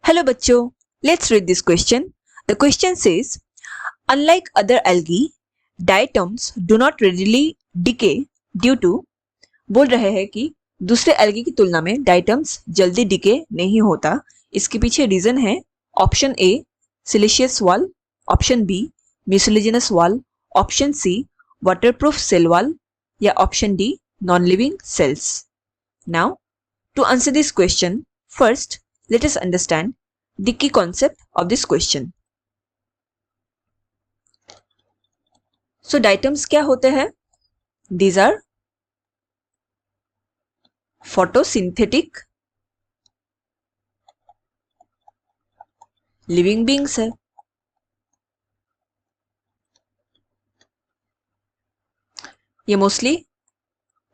Hello बच्चों, let's read this question. The question says, unlike other algae, diatoms do not readily decay due to बोल रहे हैं कि दूसरे algae की तुलना में diatoms जल्दी decay नहीं होता. इसके पीछे रीजन है option A siliceous wall, option B mucilaginous wall, option C waterproof cell wall या option D non living cells. Now, to answer this question, first let us understand the key concept of this question. So diatoms क्या होते हैं? These are photosynthetic living beings है. ये mostly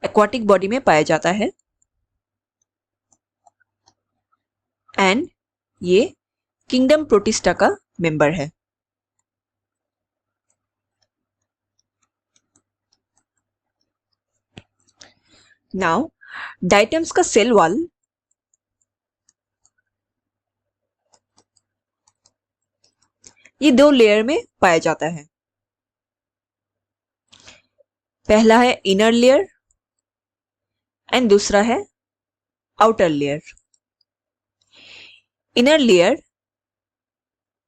aquatic body में पाया जाता है एंड ये किंगडम प्रोटिस्टा का मेंबर है. नाउ डाइटम्स का सेल वॉल ये दो लेयर में पाया जाता है. पहला है इनर लेयर एंड दूसरा है आउटर लेयर. इनर लेयर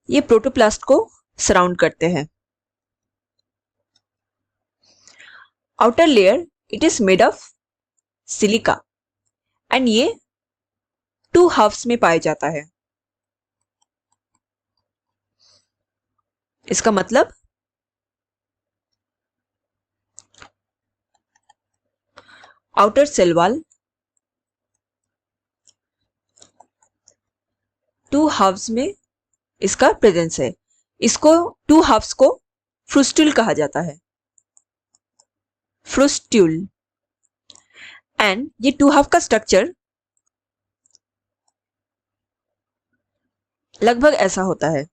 ये प्रोटोप्लास्ट को सराउंड करते हैं. Outer layer it is made of silica and ये 2 हाफ्स में पाया जाता है. इसका मतलब आउटर सेल वॉल 2 हाफ्स में इसका प्रेजेंस है. इसको 2 हाफ्स को फ्रूस्ट्यूल कहा जाता है. फ्रूस्ट्यूल एंड ये 2 हाफ का स्ट्रक्चर लगभग ऐसा होता है.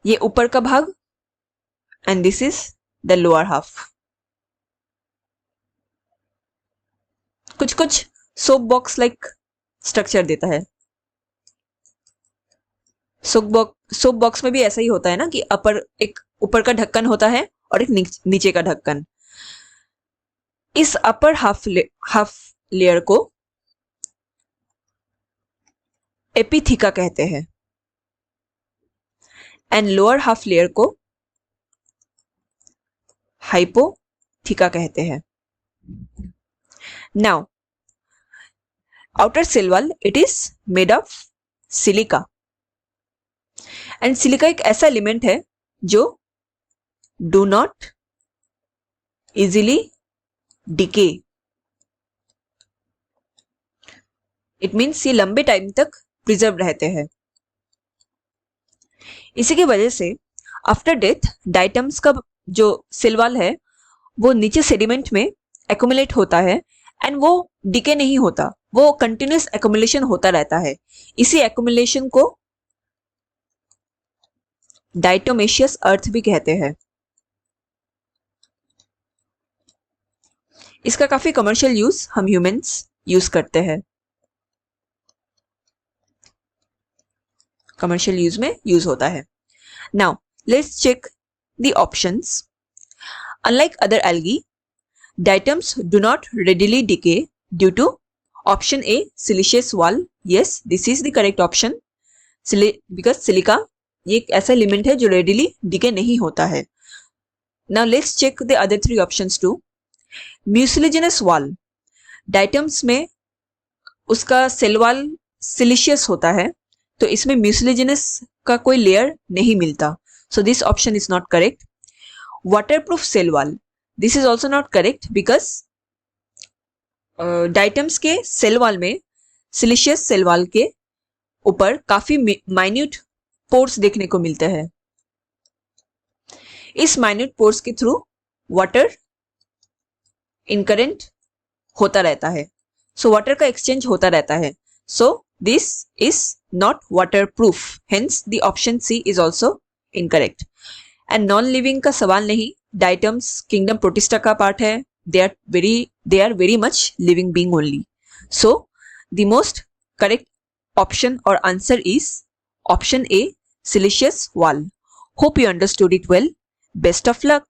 ये ऊपर का भाग and this is the lower half. कुछ कुछ सोप बॉक्स लाइक स्ट्रक्चर देता है. सोप बॉक्स में भी ऐसा ही होता है ना कि एक ऊपर का ढक्कन होता है और एक नीचे का ढक्कन. इस अपर हाफ लेयर को एपिथिका कहते हैं एंड लोअर हाफ लेयर को हाइपोथिका कहते हैं. Now outer cell wall it is made of silica and silica एक ऐसा एलिमेंट है जो do not easily decay. it means ये लंबे टाइम तक प्रिजर्व रहते हैं. इसी की वजह से आफ्टर डेथ डाइटम्स का जो सेल वॉल है वो नीचे सेडिमेंट में एक्युमुलेट होता है एंड वो डिके नहीं होता, वो कंटिन्यूस एक्युमुलेशन होता रहता है. इसी एक्युमुलेशन को डाइटोमेशियस अर्थ भी कहते हैं. इसका काफी कमर्शियल यूज हम ह्यूमंस यूज करते हैं. कमर्शियल यूज में यूज होता है. Now let's check the options. Unlike other algae, diatoms do not readily decay due to option A siliceous wall. Yes, this is the correct option because silica ये एक ऐसा element है जो readily decay नहीं होता है. Now let's check the other 3 options too. Mucilaginous wall, diatoms में उसका सेल वॉल सिलिशियस होता है तो इसमें म्यूसिलिजिनस का कोई लेयर नहीं मिलता. So this option is not correct. Waterproof cell wall, this is also not correct because diatoms के सेल वॉल में सिलिशियस सेल वॉल के ऊपर काफी माइन्यूट पोर्स देखने को मिलते हैं. इस माइन्यूट पोर्स के थ्रू वाटर इनकरेंट होता रहता है. सो वाटर का एक्सचेंज होता रहता है. So this is not waterproof, hence the option C is also incorrect. And non living का सवाल नहीं. डाइटम्स किंगडम प्रोटिस्टा का पार्ट है. they are very much living being only. So the most Correct option or answer is option A, siliceous wall. Hope you understood it well. Best of luck.